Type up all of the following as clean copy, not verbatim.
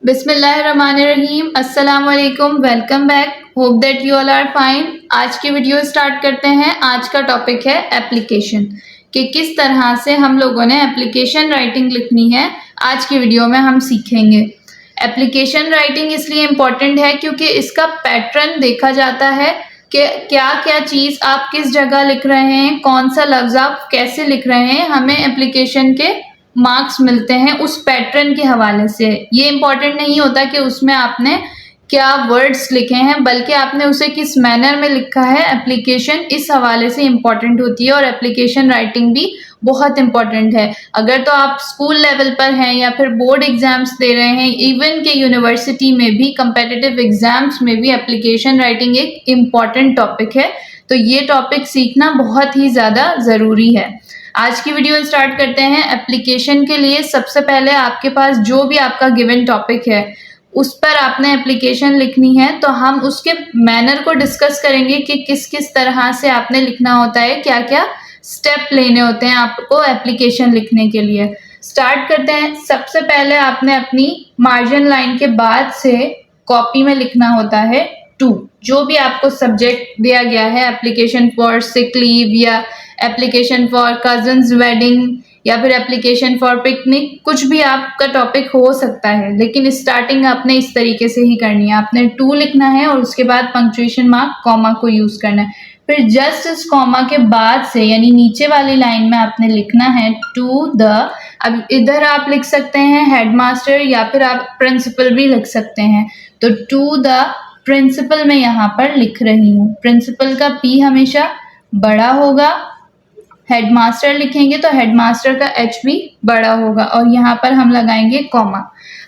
बिस्मिल्लाहिर्रहमानिर्रहीम। अस्सलाम वालेकुम, welcome back. Hope that you all are fine. आज की वीडियो स्टार्ट करते हैं। आज का टॉपिक है एप्लीकेशन, कि किस तरह से हम लोगों ने एप्लीकेशन राइटिंग लिखनी है। आज की वीडियो में हम सीखेंगे। एप्लीकेशन राइटिंग इसलिए इम्पॉर्टेंट है क्योंकि इसका पैटर्न देखा जाता है कि क्या क्या चीज़ आप किस जगह लिख रहे हैं, कौन सा लफ्ज़ आप कैसे लिख रहे हैं, हमें एप्लीकेशन के मार्क्स मिलते हैं उस पैटर्न के हवाले से। ये इम्पॉर्टेंट नहीं होता कि उसमें आपने क्या वर्ड्स लिखे हैं, बल्कि आपने उसे किस मैनर में लिखा है। एप्लीकेशन इस हवाले से इम्पॉर्टेंट होती है और एप्लीकेशन राइटिंग भी बहुत इम्पॉर्टेंट है। अगर तो आप स्कूल लेवल पर हैं या फिर बोर्ड एग्जाम्स दे रहे हैं, इवन के यूनिवर्सिटी में भी कम्पिटिटिव एग्जाम्स में भी एप्लीकेशन राइटिंग एक इम्पॉर्टेंट टॉपिक है। तो ये टॉपिक सीखना बहुत ही ज़्यादा ज़रूरी है। आज की वीडियो स्टार्ट करते हैं। एप्लीकेशन के लिए सबसे पहले आपके पास जो भी आपका गिवन टॉपिक है उस पर आपने एप्लीकेशन लिखनी है, तो हम उसके मैनर को डिस्कस करेंगे कि किस किस तरह से आपने लिखना होता है, क्या क्या स्टेप लेने होते हैं आपको एप्लीकेशन लिखने के लिए। स्टार्ट करते हैं। सबसे पहले आपने अपनी मार्जिन लाइन के बाद से कॉपी में लिखना होता है टू। जो भी आपको सब्जेक्ट दिया गया है, एप्लीकेशन फॉर सिक लीव या एप्लीकेशन फॉर कजन्स वेडिंग या फिर एप्लीकेशन फॉर पिकनिक, कुछ भी आपका टॉपिक हो सकता है, लेकिन स्टार्टिंग आपने इस तरीके से ही करनी है। आपने टू लिखना है और उसके बाद पंक्चुएशन मार्क कॉमा को यूज करना है। फिर जस्ट इस कॉमा के बाद से यानी नीचे वाली लाइन में आपने लिखना है टू द। अब इधर आप लिख सकते हैं हेडमास्टर या फिर आप प्रिंसिपल भी लिख सकते हैं। तो टू द प्रिंसिपल में यहाँ पर लिख रही हूँ। प्रिंसिपल का पी हमेशा बड़ा होगा। हेडमास्टर लिखेंगे तो हेडमास्टर का एच भी बड़ा होगा और यहाँ पर हम लगाएंगे कॉमा।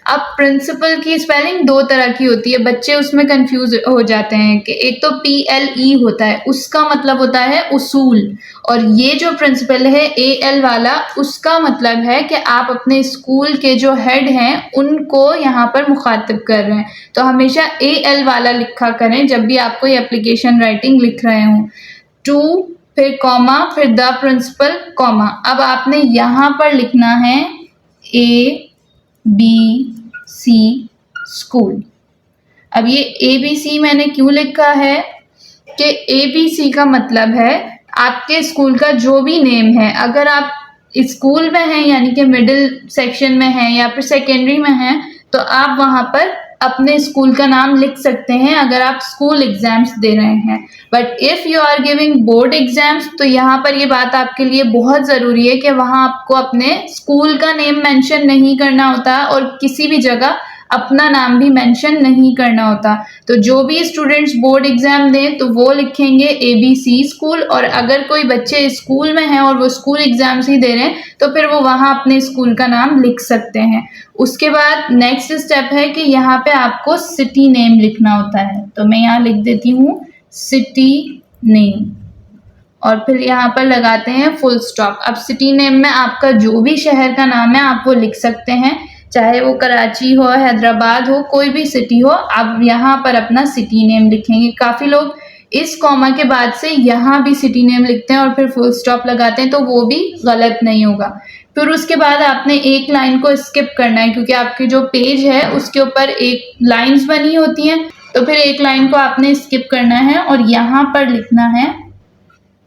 अब प्रिंसिपल की स्पेलिंग दो तरह की होती है, बच्चे उसमें कंफ्यूज हो जाते हैं कि एक तो PLE होता है, उसका मतलब होता है उसूल, और ये जो प्रिंसिपल है AL वाला, उसका मतलब है कि आप अपने स्कूल के जो हेड हैं उनको यहाँ पर मुखातिब कर रहे हैं। तो हमेशा AL वाला लिखा करें जब भी आप कोई एप्लीकेशन राइटिंग लिख रहे हों। टू, फिर कॉमा, फिर द प्रिंसिपल कॉमा। अब आपने यहाँ पर लिखना है ABC स्कूल। अब ये ABC मैंने क्यों लिखा है कि ABC का मतलब है आपके स्कूल का जो भी नेम है। अगर आप स्कूल में हैं यानी कि मिडिल सेक्शन में हैं या फिर सेकेंडरी में हैं, तो आप वहाँ पर अपने स्कूल का नाम लिख सकते हैं अगर आप स्कूल एग्जाम्स दे रहे हैं। But if you are giving board exams, तो यहाँ पर ये बात आपके लिए बहुत ज़रूरी है कि वहाँ आपको अपने स्कूल का नेम मेंशन नहीं करना होता और किसी भी जगह अपना नाम भी मेंशन नहीं करना होता। तो जो भी स्टूडेंट्स बोर्ड एग्जाम दें तो वो लिखेंगे ABC स्कूल, और अगर कोई बच्चे स्कूल में हैं और वो स्कूल एग्जाम्स ही दे रहे हैं तो फिर वो वहाँ अपने स्कूल का नाम लिख सकते हैं। उसके बाद नेक्स्ट स्टेप है कि यहाँ पे आपको सिटी नेम लिखना होता है। तो मैं यहाँ लिख देती हूँ सिटी नेम और फिर यहाँ पर लगाते हैं फुल स्टॉप। अब सिटी नेम में आपका जो भी शहर का नाम है आप वो लिख सकते हैं, चाहे वो कराची हो, हैदराबाद हो, कोई भी सिटी हो, आप यहाँ पर अपना सिटी नेम लिखेंगे। काफ़ी लोग इस कॉमा के बाद से यहाँ भी सिटी नेम लिखते हैं और फिर फुल स्टॉप लगाते हैं, तो वो भी गलत नहीं होगा। फिर उसके बाद आपने एक लाइन को स्किप करना है क्योंकि आपके जो पेज है उसके ऊपर एक लाइंस बनी होती हैं, तो फिर एक लाइन को आपने स्किप करना है और यहाँ पर लिखना है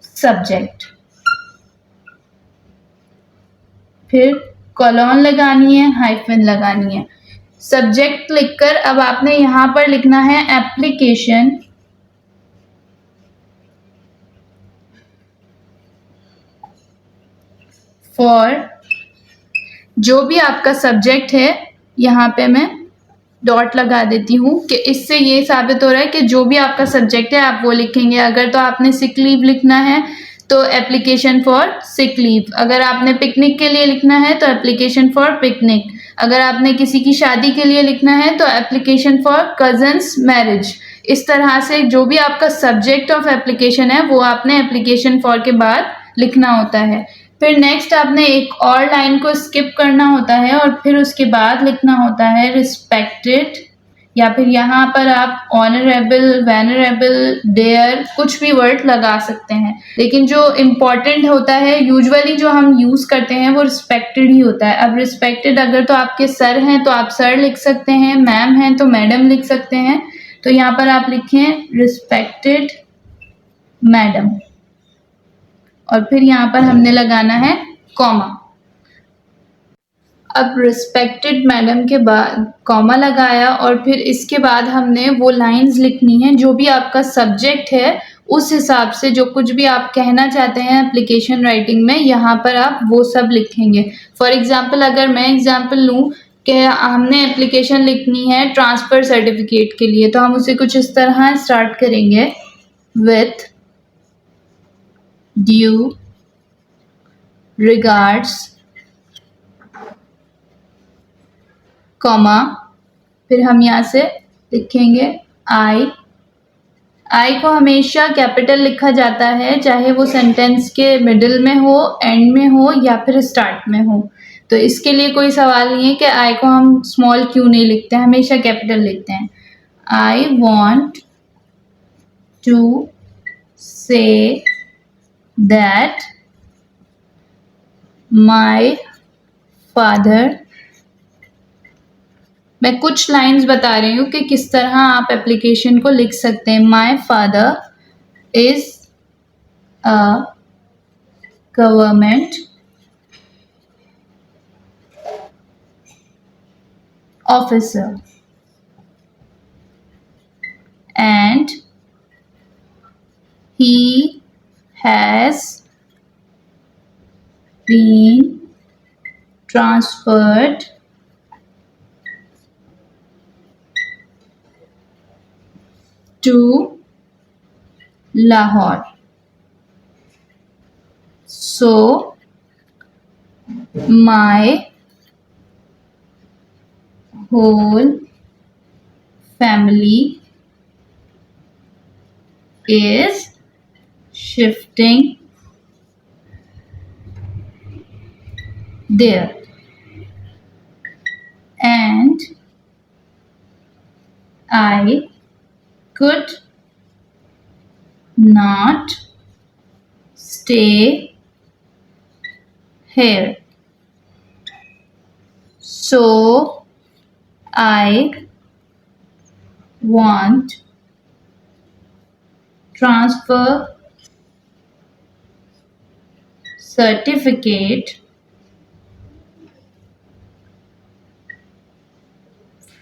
सब्जेक्ट। फिर कॉलन लगानी है, हाइफन लगानी है। सब्जेक्ट लिखकर अब आपने यहाँ पर लिखना है एप्लीकेशन फॉर, जो भी आपका सब्जेक्ट है, यहाँ पे मैं डॉट लगा देती हूँ कि इससे ये साबित हो रहा है कि जो भी आपका सब्जेक्ट है आप वो लिखेंगे। अगर तो आपने सिक लीव लिखना है तो एप्लीकेशन फॉर सिक लीव, अगर आपने पिकनिक के लिए लिखना है तो एप्लीकेशन फॉर पिकनिक, अगर आपने किसी की शादी के लिए लिखना है तो एप्लीकेशन फॉर कजन्स मैरिज। इस तरह से जो भी आपका सब्जेक्ट ऑफ एप्लीकेशन है वो आपने एप्लीकेशन फॉर के बाद लिखना होता है। फिर नेक्स्ट आपने एक और लाइन को स्किप करना होता है और फिर उसके बाद लिखना होता है रिस्पेक्टेड या फिर यहाँ पर आप ऑनरेबल, वेनरेबल, डेयर कुछ भी वर्ड लगा सकते हैं, लेकिन जो इम्पॉर्टेंट होता है यूजुअली जो हम यूज़ करते हैं वो रिस्पेक्टेड ही होता है। अब रिस्पेक्टेड अगर तो आपके सर हैं तो आप सर लिख सकते हैं, मैम हैं तो मैडम लिख सकते हैं। तो यहाँ पर आप लिखें रिस्पेक्टेड मैडम और फिर यहाँ पर हमने लगाना है कॉमा। अब रिस्पेक्टेड मैडम के बाद कॉमा लगाया और फिर इसके बाद हमने वो लाइंस लिखनी है जो भी आपका सब्जेक्ट है, उस हिसाब से जो कुछ भी आप कहना चाहते हैं एप्लीकेशन राइटिंग में, यहाँ पर आप वो सब लिखेंगे। फॉर एग्जांपल अगर मैं एग्जांपल लूँ कि हमने एप्लीकेशन लिखनी है ट्रांसफ़र सर्टिफिकेट के लिए, तो हम उसे कुछ इस तरह स्टार्ट करेंगे, विथ ड्यू रिगार्ड्स कॉमा, फिर हम यहाँ से लिखेंगे आई को हमेशा कैपिटल लिखा जाता है, चाहे वो सेंटेंस के मिडिल में हो, एंड में हो या फिर स्टार्ट में हो। तो इसके लिए कोई सवाल नहीं है कि आई को हम स्मॉल क्यों नहीं लिखते हैं, हमेशा कैपिटल लिखते हैं। I want to say that my father, मैं कुछ लाइंस बता रही हूँ कि किस तरह आप एप्लीकेशन को लिख सकते हैं। My father is a government officer and he has been transferred to Lahore. So my whole family is shifting there, and I could not stay here, so I want transfer certificate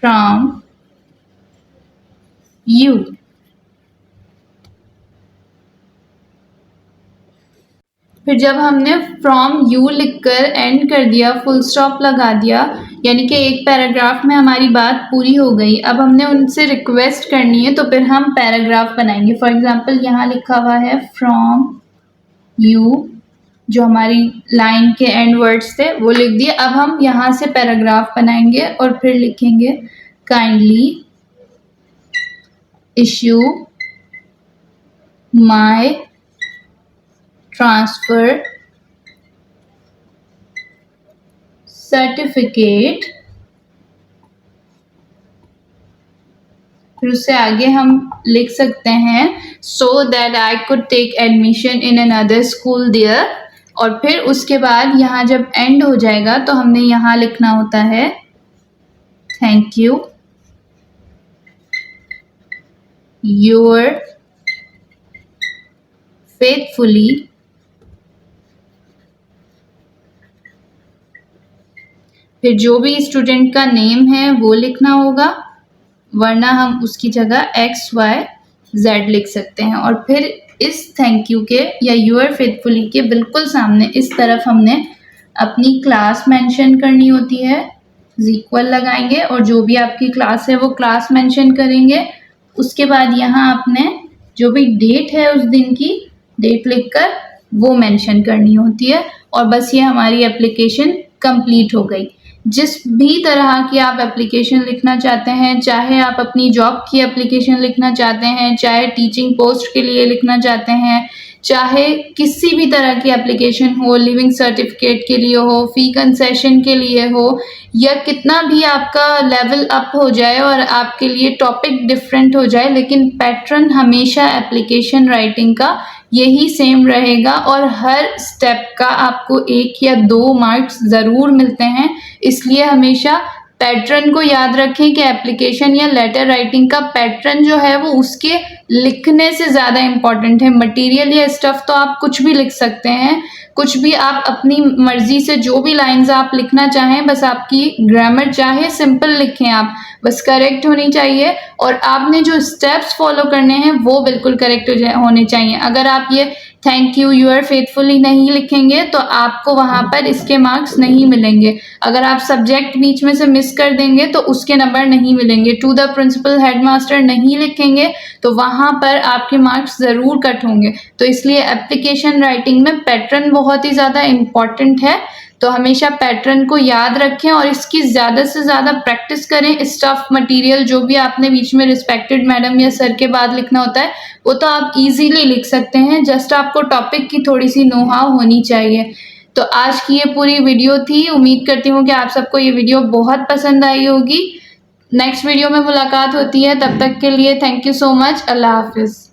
from you. फिर जब हमने from you लिखकर and कर दिया, full stop लगा दिया, यानी कि एक पैराग्राफ में हमारी बात पूरी हो गई। अब हमने उनसे रिक्वेस्ट करनी है तो फिर हम पैराग्राफ बनाएंगे। फॉर एग्जांपल यहाँ लिखा हुआ है फ्रॉम यू, जो हमारी लाइन के एंड वर्ड्स थे वो लिख दिए। अब हम यहाँ से पैराग्राफ बनाएंगे और फिर लिखेंगे kindly issue my transfer certificate, फिर उससे आगे हम लिख सकते हैं so that I could take admission in another school there, और फिर उसके बाद यहाँ जब एंड हो जाएगा तो हमने यहाँ लिखना होता है थैंक यू योर फेथफुली फिर जो भी स्टूडेंट का नेम है वो लिखना होगा, वरना हम उसकी जगह XYZ लिख सकते हैं। और फिर इस थैंक यू के या यूर फेथफुली के बिल्कुल सामने इस तरफ हमने अपनी क्लास मेंशन करनी होती है, इक्वल लगाएंगे और जो भी आपकी क्लास है वो क्लास मेंशन करेंगे। उसके बाद यहाँ आपने जो भी डेट है उस दिन की डेट लिखकर वो मेंशन करनी होती है, और बस ये हमारी एप्लीकेशन कंप्लीट हो गई। जिस भी तरह की आप एप्लीकेशन लिखना चाहते हैं, चाहे आप अपनी जॉब की एप्लीकेशन लिखना चाहते हैं, चाहे टीचिंग पोस्ट के लिए लिखना चाहते हैं, चाहे किसी भी तरह की एप्लीकेशन हो, लिविंग सर्टिफिकेट के लिए हो, फ़ी कंसेशन के लिए हो, या कितना भी आपका लेवल अप हो जाए और आपके लिए टॉपिक डिफरेंट हो जाए, लेकिन पैटर्न हमेशा एप्लीकेशन राइटिंग का यही सेम रहेगा और हर स्टेप का आपको 1 या 2 मार्क्स ज़रूर मिलते हैं। इसलिए हमेशा पैटर्न को याद रखें कि एप्लीकेशन या लेटर राइटिंग का पैटर्न जो है वो उसके लिखने से ज़्यादा इम्पॉर्टेंट है। मटेरियल या स्टफ तो आप कुछ भी लिख सकते हैं, कुछ भी आप अपनी मर्जी से जो भी लाइंस आप लिखना चाहें, बस आपकी ग्रामर चाहे सिंपल लिखें आप, बस करेक्ट होनी चाहिए और आपने जो स्टेप्स फॉलो करने हैं वो बिल्कुल करेक्ट होने चाहिए। अगर आप ये thank you, yours faithfully नहीं लिखेंगे तो आपको वहाँ पर इसके मार्क्स नहीं मिलेंगे। अगर आप सब्जेक्ट बीच में से मिस कर देंगे तो उसके नंबर नहीं मिलेंगे। टू द प्रिंसिपल हेडमास्टर नहीं लिखेंगे तो वहाँ पर आपके मार्क्स ज़रूर कट होंगे। तो इसलिए एप्लीकेशन राइटिंग में पैटर्न बहुत ही ज़्यादा इम्पॉर्टेंट है। तो हमेशा पैटर्न को याद रखें और इसकी ज़्यादा से ज़्यादा प्रैक्टिस करें। स्टफ मटेरियल जो भी आपने बीच में रिस्पेक्टेड मैडम या सर के बाद लिखना होता है वो तो आप इजीली लिख सकते हैं, जस्ट आपको टॉपिक की थोड़ी सी नो हाउ होनी चाहिए। तो आज की ये पूरी वीडियो थी। उम्मीद करती हूँ कि आप सबको ये वीडियो बहुत पसंद आई होगी। नेक्स्ट वीडियो में मुलाकात होती है, तब तक के लिए थैंक यू सो मच। अल्लाह हाफिज़।